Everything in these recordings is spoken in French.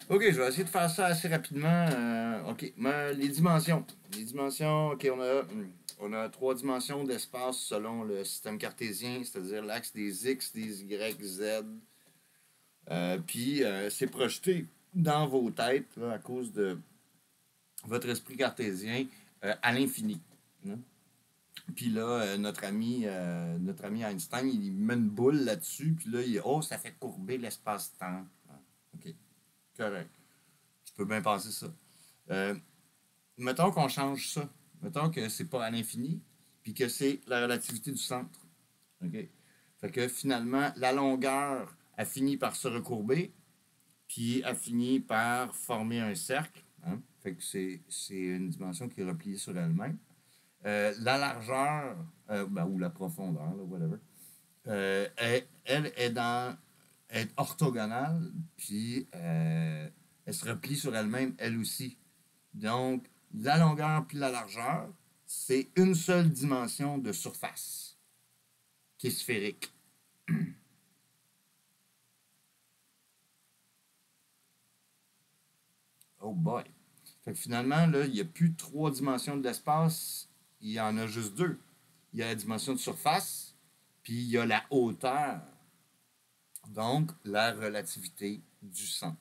OK, je vais essayer de faire ça assez rapidement. OK, les dimensions. Les dimensions, OK, on a trois dimensions d'espace selon le système cartésien, c'est-à-dire l'axe des X, des Y, Z. Puis, c'est projeté dans vos têtes là, à cause de votre esprit cartésien à l'infini. Hein. Puis là, notre ami Einstein, il met une boule là-dessus, puis là, oh, ça fait courber l'espace-temps. Ah, OK, correct. Tu peux bien penser ça. Euh, Mettons qu'on change ça. Mettons que c'est pas à l'infini, puis que c'est la relativité du centre. OK? Fait que finalement, la longueur a fini par se recourber, puis a fini par former un cercle. Hein? Fait que c'est une dimension qui est repliée sur elle-même. La largeur, ou la profondeur, là, whatever, elle est orthogonale, puis elle se replie sur elle-même, elle aussi. Donc, la longueur puis la largeur, c'est une seule dimension de surface qui est sphérique. Oh boy. Fait que finalement, là, il n'y a plus trois dimensions de l'espace, il y en a juste deux. Il y a la dimension de surface, puis il y a la hauteur. Donc, la relativité du centre.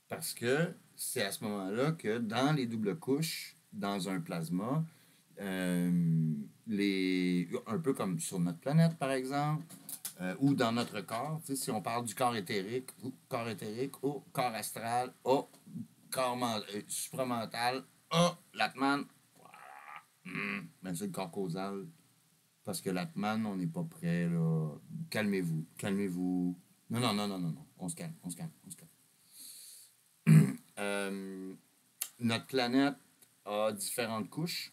Parce que c'est à ce moment-là que dans les doubles couches, dans un plasma, un peu comme sur notre planète, par exemple, ou dans notre corps, si on parle du corps éthérique, ou corps astral, ou corps supramental, l'atman, ben c'est le corps causal. Parce que l'atman, on n'est pas prêt, là. Calmez-vous, calmez-vous. Non, non, non, non, non, non. On se calme, on se calme, on se calme. Euh, Notre planète a différentes couches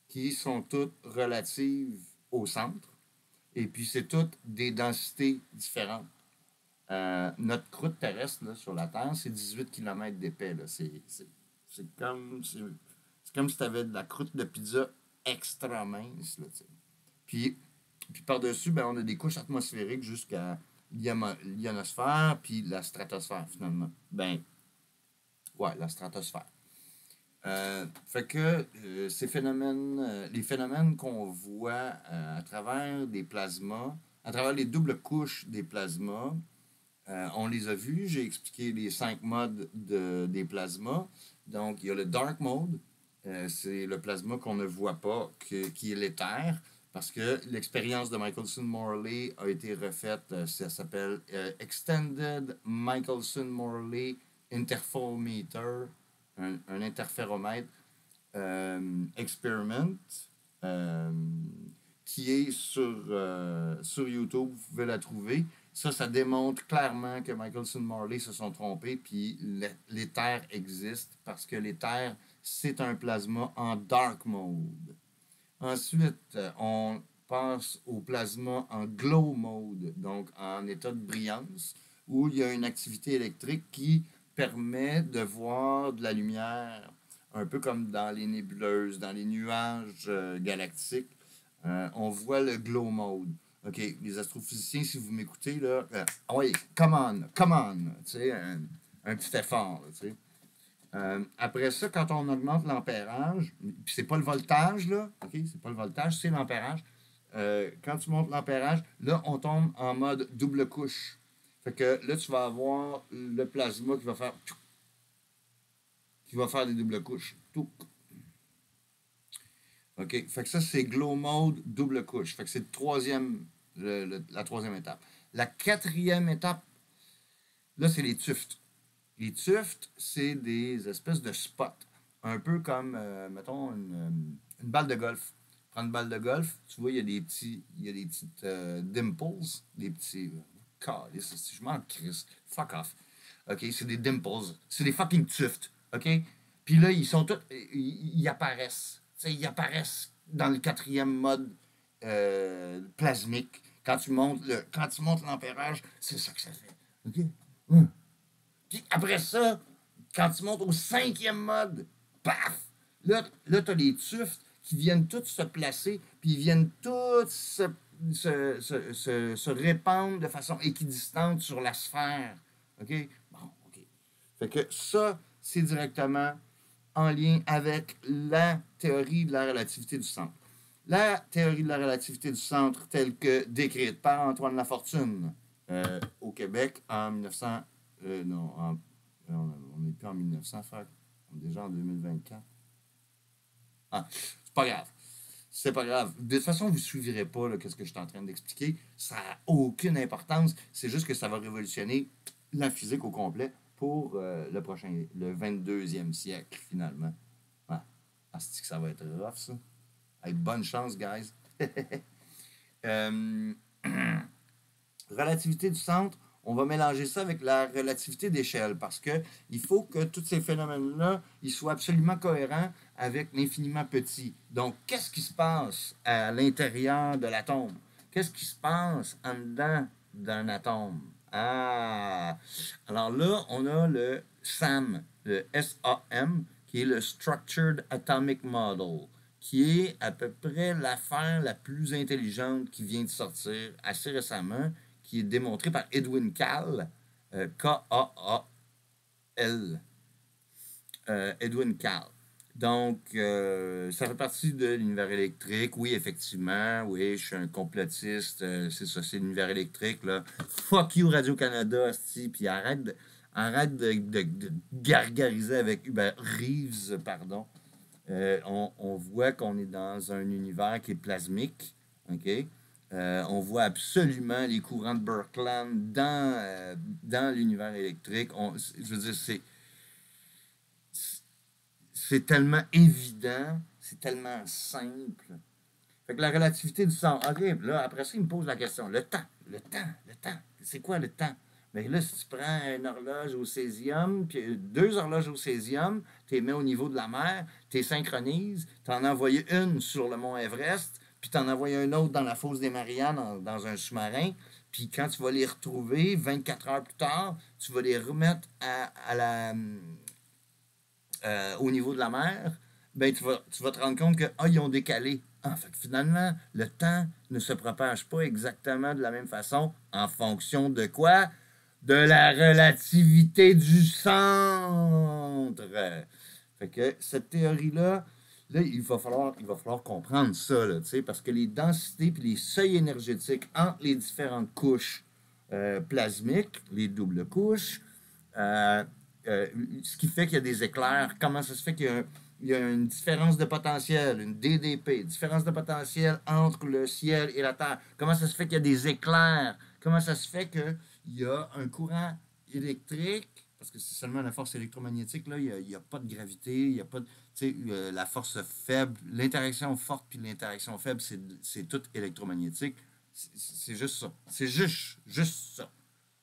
qui sont toutes relatives au centre. Et puis, c'est toutes des densités différentes. Notre croûte terrestre là, sur la Terre, c'est 18 km d'épais. C'est comme si tu avais de la croûte de pizza extra mince. Là, puis, puis par-dessus, ben, on a des couches atmosphériques jusqu'à l'ionosphère puis la stratosphère, finalement. Ben, ouais, la stratosphère. Fait que les phénomènes qu'on voit à travers des plasmas, à travers les doubles couches des plasmas, on les a vus. J'ai expliqué les 5 modes des plasmas. Donc, il y a le dark mode. C'est le plasma qu'on ne voit pas, qui est l'éther. Parce que l'expérience de Michelson-Morley a été refaite. Ça s'appelle Extended Michelson-Morley Interferometer, un interféromètre experiment, euh, qui est sur YouTube. Vous pouvez la trouver. Ça démontre clairement que Michelson-Morley se sont trompés, puis l'éther existe parce que l'éther, c'est un plasma en dark mode. Ensuite, on passe au plasma en glow mode, donc en état de brillance, où il y a une activité électrique qui permet de voir de la lumière, un peu comme dans les nébuleuses, dans les nuages galactiques. On voit le glow mode. OK, les astrophysiciens, si vous m'écoutez, là, oui, come on, tu sais, un petit effort, tu sais. Après ça, quand on augmente l'ampérage, puis c'est pas le voltage, là, OK? C'est pas le voltage, c'est l'ampérage. Quand tu montes l'ampérage, là, on tombe en mode double couche. Fait que là, tu vas avoir le plasma qui va faire des doubles couches. OK? Fait que ça, c'est glow mode double couche. Fait que c'est la troisième étape. La quatrième étape, là, c'est les tufts. Les tufts, c'est des espèces de spots. Un peu comme, mettons, une balle de golf. Prends une balle de golf, tu vois, il y a des petites dimples, des petits. Je m'en crisse. Fuck off. OK, c'est des dimples. C'est des fucking tufts. OK? Puis là, ils sont tous. Ils apparaissent. Tu sais, ils apparaissent dans le quatrième mode plasmique. Quand tu montes l'ampérage, c'est ça que ça fait. OK? Puis après ça, quand tu montes au cinquième mode, paf! Là tu as les tufts qui viennent tous se placer, puis ils viennent tous se répandre de façon équidistante sur la sphère. OK? Bon, OK. Fait que ça, c'est directement en lien avec la théorie de la relativité du centre. La théorie de la relativité du centre, telle que décrite par Antoine Lafortune au Québec en 1900. Non, on n'est plus en 1900, frère. On est déjà en 2024. Ah, c'est pas grave. C'est pas grave. De toute façon, vous ne suivrez pas ce que je suis en train d'expliquer. Ça n'a aucune importance. C'est juste que ça va révolutionner la physique au complet pour le 22e siècle, finalement. Ouais. Ah, c'est que ça va être rough, ça. Hey, bonne chance, guys. Euh, relativité du centre, on va mélanger ça avec la relativité d'échelle parce que il faut que tous ces phénomènes-là ils soient absolument cohérents avec l'infiniment petit. Donc, qu'est-ce qui se passe à l'intérieur de l'atome? Qu'est-ce qui se passe en dedans d'un atome? Ah! Alors là, on a le SAM, le SAM, qui est le Structured Atomic Model, qui est à peu près l'affaire la plus intelligente qui vient de sortir assez récemment, qui est démontrée par Edwin Kahl, K-A-A-L, Edwin Kahl. Donc, ça fait partie de l'univers électrique. Oui, effectivement. Oui, je suis un complotiste. C'est ça, c'est l'univers électrique. Là. Fuck you, Radio-Canada, hostie. Puis arrête de gargariser avec Hubert Reeves, pardon. On voit qu'on est dans un univers qui est plasmique. OK? On voit absolument les courants de Birkeland dans l'univers électrique. Je veux dire, c'est tellement évident, c'est tellement simple. Fait que la relativité du sang. OK, là, après ça, il me pose la question. Le temps. C'est quoi le temps? Mais là, si tu prends une horloge au césium, puis deux horloges au césium, tu les mets au niveau de la mer, tu les synchronises, tu en as envoyé une sur le mont Everest, puis tu en as envoyé une autre dans la fosse des Mariannes, dans un sous-marin, puis quand tu vas les retrouver, 24 heures plus tard, tu vas les remettre au niveau de la mer, ben tu vas te rendre compte que ils ont décalé. Ah, fait que finalement, le temps ne se propage pas exactement de la même façon en fonction de quoi? De la relativité du centre. Fait que cette théorie-là, là, il va falloir comprendre ça, là, parce que les densités et les seuils énergétiques entre les différentes couches plasmiques, les doubles couches, euh, euh, ce qui fait qu'il y a des éclairs. Comment ça se fait qu'il y a une différence de potentiel, une DDP, différence de potentiel entre le ciel et la Terre? Comment ça se fait qu'il y a des éclairs? Comment ça se fait qu'il y a un courant électrique? Parce que c'est seulement la force électromagnétique, là, il n'y a pas de gravité, il n'y a pas de. La force faible, l'interaction forte puis l'interaction faible, c'est tout électromagnétique. C'est juste ça. C'est juste ça.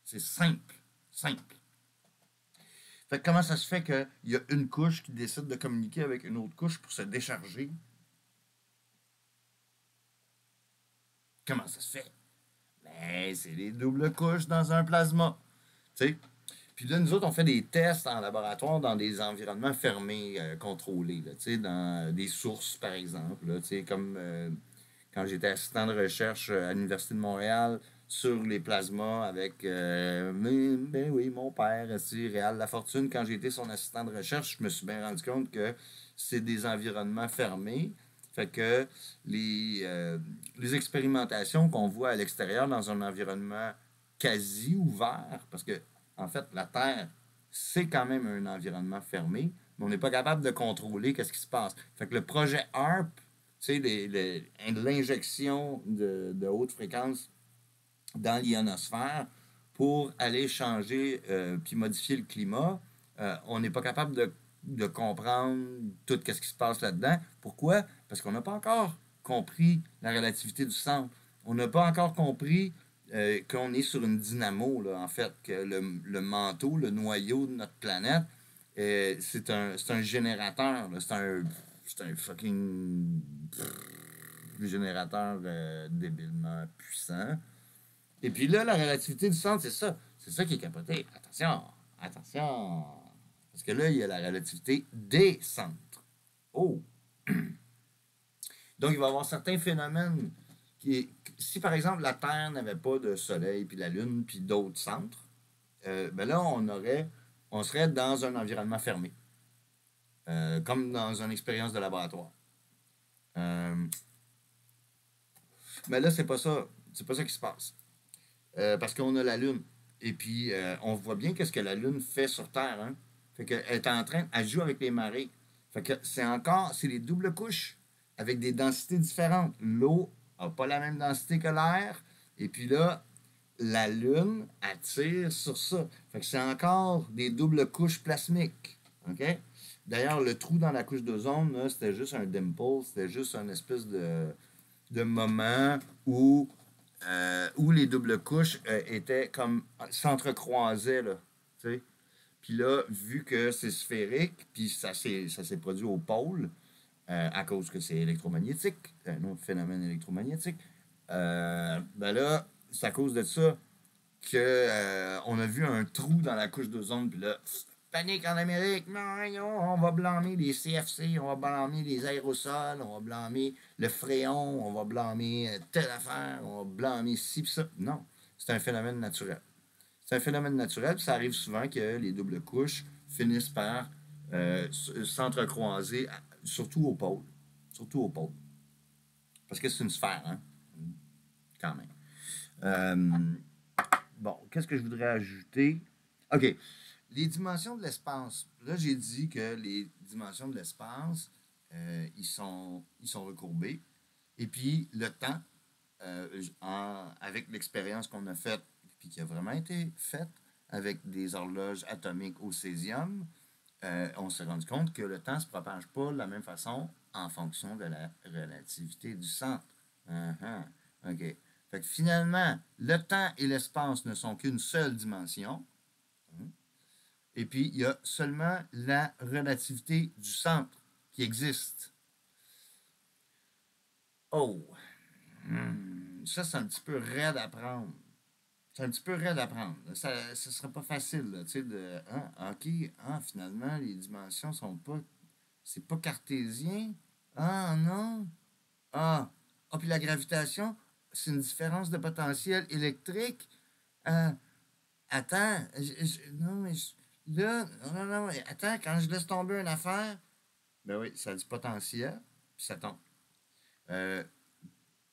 C'est simple. Simple. Fait que comment ça se fait qu'il y a une couche qui décide de communiquer avec une autre couche pour se décharger? Comment ça se fait? Ben, c'est les doubles couches dans un plasma. Tu sais? Puis là, nous autres, on fait des tests en laboratoire dans des environnements fermés, contrôlés, là, dans des sources, par exemple. Là, comme quand j'étais assistant de recherche à l'Université de Montréal sur les plasmas avec ben oui, mon père, Réal Lafortune. Quand j'ai été son assistant de recherche, je me suis bien rendu compte que c'est des environnements fermés. Fait que les expérimentations qu'on voit à l'extérieur dans un environnement quasi ouvert, parce que en fait, la Terre, c'est quand même un environnement fermé, mais on n'est pas capable de contrôler qu'est-ce qui se passe. Fait que le projet HARP, tu sais, l'injection de haute fréquence dans l'ionosphère pour aller changer puis modifier le climat, on n'est pas capable de comprendre tout ce qui se passe là-dedans. Pourquoi? Parce qu'on n'a pas encore compris la relativité du centre. On n'a pas encore compris qu'on est sur une dynamo, là, en fait, que le manteau, le noyau de notre planète, c'est un générateur. C'est un fucking générateur débilement puissant. Et puis là, la relativité du centre, c'est ça. C'est ça qui est capoté. Attention, attention. Parce que là, il y a la relativité des centres. Oh! Donc, il va y avoir certains phénomènes qui. Si par exemple la Terre n'avait pas de Soleil, puis la Lune, puis d'autres centres, ben là, on serait dans un environnement fermé, comme dans une expérience de laboratoire. Euh, mais là, c'est pas ça. C'est pas ça qui se passe. Parce qu'on a la Lune. Et puis, on voit bien qu'est-ce que la Lune fait sur Terre. Hein? Fait qu'elle est en train, elle joue avec les marées. Fait que c'est les doubles couches avec des densités différentes. L'eau n'a pas la même densité que l'air. Et puis là, la Lune attire sur ça. Fait que c'est encore des doubles couches plasmiques. OK? D'ailleurs, le trou dans la couche d'ozone, là, c'était juste un dimple, c'était juste un espèce de moment où les doubles couches étaient comme s'entrecroisaient, là. Tu sais? Puis là, vu que c'est sphérique, puis ça s'est produit au pôle, à cause que c'est électromagnétique, un autre phénomène électromagnétique, ben là, c'est à cause de ça que on a vu un trou dans la couche d'ozone, puis là, panique en Amérique, non, on va blâmer les CFC, on va blâmer les aérosols, on va blâmer le fréon, on va blâmer telle affaire, on va blâmer ci pis ça. Non, c'est un phénomène naturel. C'est un phénomène naturel, puis ça arrive souvent que les doubles couches finissent par s'entrecroiser, surtout au pôle. Surtout au pôle. Parce que c'est une sphère, hein? Quand même. Bon, qu'est-ce que je voudrais ajouter? OK. Les dimensions de l'espace. Là, j'ai dit que les dimensions de l'espace, ils sont recourbés. Et puis, le temps, avec l'expérience qu'on a faite, puis qui a vraiment été faite avec des horloges atomiques au césium, on s'est rendu compte que le temps ne se propage pas de la même façon en fonction de la relativité du centre. Uh-huh. OK. Fait que finalement, le temps et l'espace ne sont qu'une seule dimension. Et puis, il y a seulement la relativité du centre qui existe. Oh! Ça, c'est un petit peu raide à prendre. C'est un petit peu raide à prendre. Ça ne serait pas facile, là, tu sais, de... Hein, OK, finalement, les dimensions sont pas... C'est pas cartésien. Ah, non. Puis la gravitation, c'est une différence de potentiel électrique. Euh, Attends, non, mais là, non, mais attends, quand je laisse tomber une affaire, ben oui, ça a du potentiel, puis ça tombe. Euh,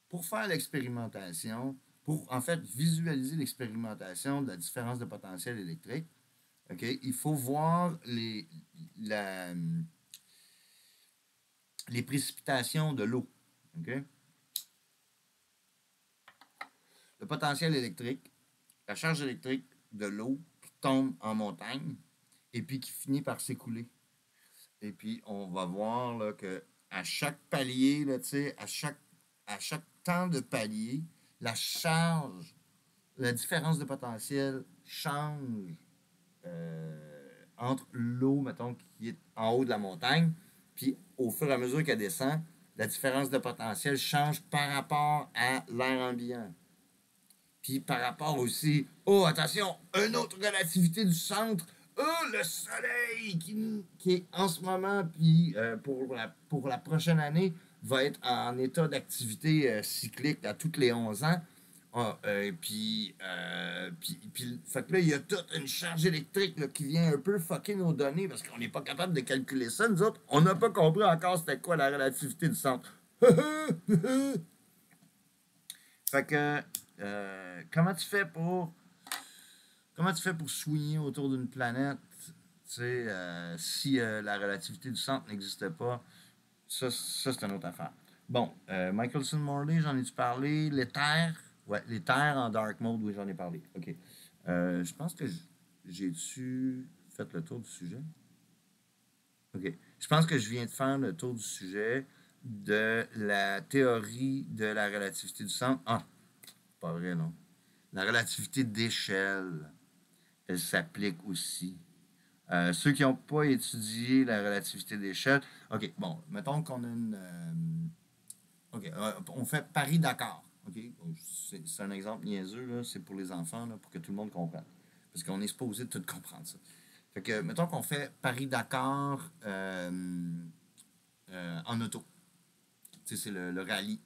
pour faire l'expérimentation, pour en fait visualiser l'expérimentation de la différence de potentiel électrique, OK, il faut voir les précipitations de l'eau. OK? Le potentiel électrique, la charge électrique de l'eau qui tombe en montagne et puis qui finit par s'écouler. Et puis, on va voir là, que à chaque palier, là, à chaque temps de palier, la charge, la différence de potentiel change entre l'eau, mettons, qui est en haut de la montagne, puis au fur et à mesure qu'elle descend, la différence de potentiel change par rapport à l'air ambiant. Puis par rapport aussi, oh attention, une autre relativité du centre, oh le soleil qui est en ce moment, puis pour la prochaine année, va être en état d'activité cyclique à toutes les 11 ans. Fait que là, il y a toute une charge électrique là, qui vient un peu fucker nos données parce qu'on n'est pas capable de calculer ça. Nous autres, on n'a pas compris encore c'était quoi la relativité du centre. Fait que, comment tu fais pour soigner autour d'une planète, tu sais, si la relativité du centre n'existait pas? Ça c'est une autre affaire. Bon, Michelson Morley, j'en ai-tu parlé? L'éther? Ouais, l'éther en dark mode, oui, j'en ai parlé. OK. Je pense que j'ai-tu fait le tour du sujet? OK. Je pense que je viens de faire le tour du sujet de la théorie de la relativité du centre. Pas vrai, non. La relativité d'échelle, elle s'applique aussi. Ceux qui n'ont pas étudié la relativité d'échelle, OK, bon, mettons qu'on a une... OK, on fait Paris-Dakar. OK, c'est un exemple niaiseux, là, c'est pour les enfants, là, pour que tout le monde comprenne. Parce qu'on est supposé de tout comprendre ça. Fait que, mettons qu'on fait Paris-Dakar en auto. Tu sais, c'est le rallye.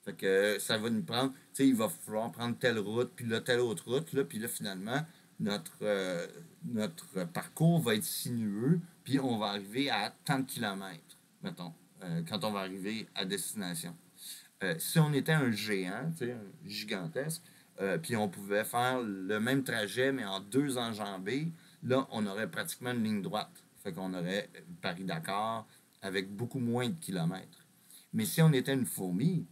Fait que ça va nous prendre, tu sais, il va falloir prendre telle route, puis là, telle autre route, là, puis là, finalement, notre parcours va être sinueux, puis on va arriver à tant de kilomètres, mettons, quand on va arriver à destination. Si on était un géant, tu sais, un gigantesque, puis on pouvait faire le même trajet, mais en deux enjambées, là, on aurait pratiquement une ligne droite. Fait qu'on aurait Paris-Dakar avec beaucoup moins de kilomètres. Mais si on était une fourmi,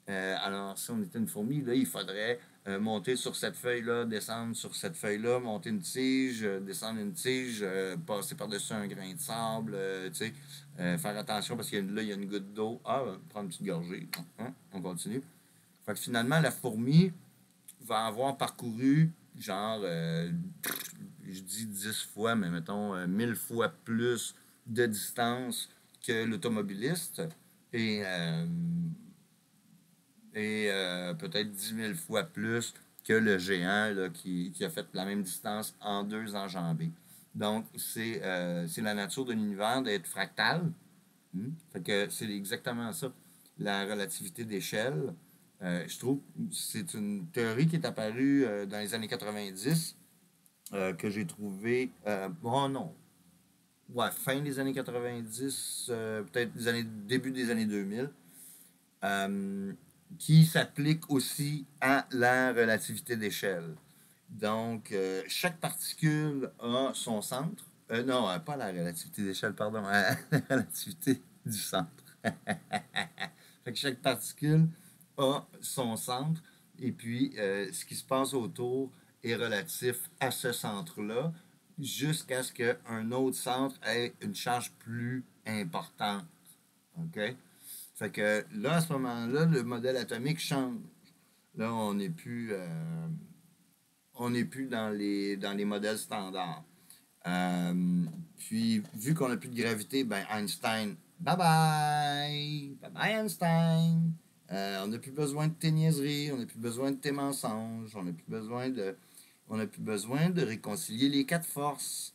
alors si on était une fourmi, là, il faudrait monter sur cette feuille-là, descendre sur cette feuille-là, monter une tige, descendre une tige, passer par-dessus un grain de sable, tu sais, faire attention parce que là, il y a une goutte d'eau. Ah, prendre une petite gorgée. Hein, on continue. Fait que finalement, la fourmi va avoir parcouru, genre, je dis 10 fois, mais mettons 1000 fois plus de distance que l'automobiliste et, euh, et peut-être 10 000 fois plus que le géant là, qui a fait la même distance en deux enjambées. Donc, c'est la nature de l'univers d'être fractal. Fait que c'est exactement ça, la relativité d'échelle. Je trouve que c'est une théorie qui est apparue dans les années 90 que j'ai trouvé. Bon, non. Ouais, fin des années 90, peut-être début des années 2000, euh, qui s'applique aussi à la relativité d'échelle. Donc, chaque particule a son centre. Non, pas la relativité d'échelle, pardon, la relativité du centre. Fait que chaque particule a son centre et puis ce qui se passe autour est relatif à ce centre-là jusqu'à ce qu'un autre centre ait une charge plus importante. OK? Fait que là, à ce moment-là, le modèle atomique change. Là, on n'est plus dans les modèles standards. Puis, vu qu'on n'a plus de gravité, ben Einstein, bye bye! Bye bye Einstein! On n'a plus besoin de tes niaiseries, on n'a plus besoin de tes mensonges, on n'a plus besoin de réconcilier les quatre forces.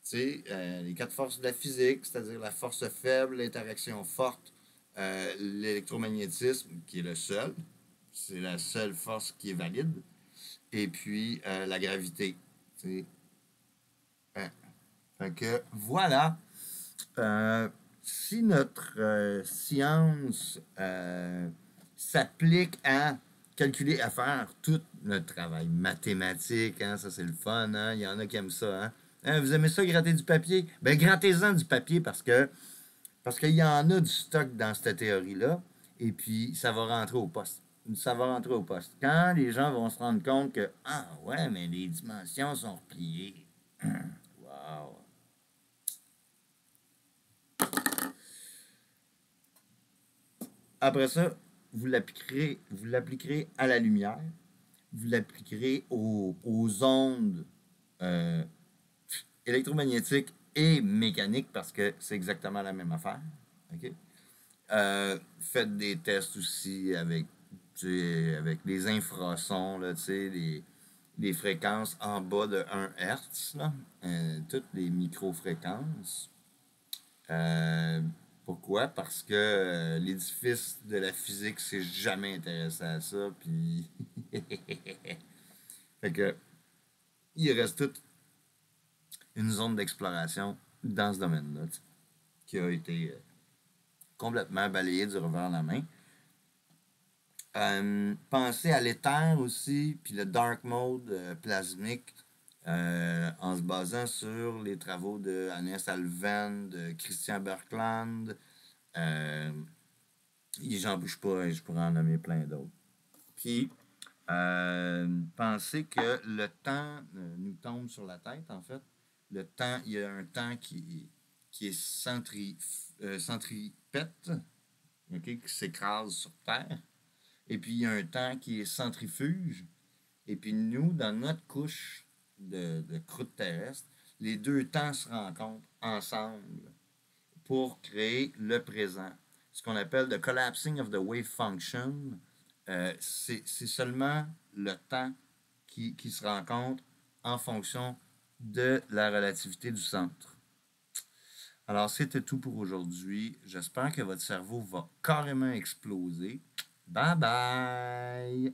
Tu sais, les quatre forces de la physique, c'est-à-dire la force faible, l'interaction forte, l'électromagnétisme, qui est c'est la seule force qui est valide, et puis la gravité. Tu sais. Hein. Fait que voilà. Si notre science s'applique à calculer, à faire tout notre travail mathématique, hein, ça c'est le fun, hein, il y en a qui aiment ça. Hein. Hein, vous aimez ça, gratter du papier? Ben, grattez-en du papier parce qu'il y en a du stock dans cette théorie-là, et puis ça va rentrer au poste. Ça va rentrer au poste. Quand les gens vont se rendre compte que, ah ouais, mais les dimensions sont repliées. Wow. Après ça, vous l'appliquerez à la lumière, vous l'appliquerez aux ondes euh, électromagnétiques et mécaniques parce que c'est exactement la même affaire. OK? Faites des tests aussi avec, avec les infrasons, là, les fréquences en bas de 1 Hertz, là, toutes les micro-fréquences. Euh, Pourquoi? Parce que l'édifice de la physique s'est jamais intéressé à ça, puis... fait que, il reste toute une zone d'exploration dans ce domaine-là, qui a été complètement balayée du revers de la main. Pensez à l'éther aussi, puis le dark mode plasmique, en se basant sur les travaux de Hannes Alven, de Christian Berkland, euh, j'en bouge pas, je pourrais en nommer plein d'autres. Puis, pensez que le temps nous tombe sur la tête, en fait. Le temps, il y a un temps qui est centripète, okay, qui s'écrase sur Terre. Et puis, il y a un temps qui est centrifuge. Et puis, nous, dans notre couche de croûte terrestre, les deux temps se rencontrent ensemble pour créer le présent. Ce qu'on appelle the collapsing of the wave function, c'est seulement le temps qui se rencontre en fonction de la relativité du centre. Alors, c'était tout pour aujourd'hui. J'espère que votre cerveau va carrément exploser. Bye bye!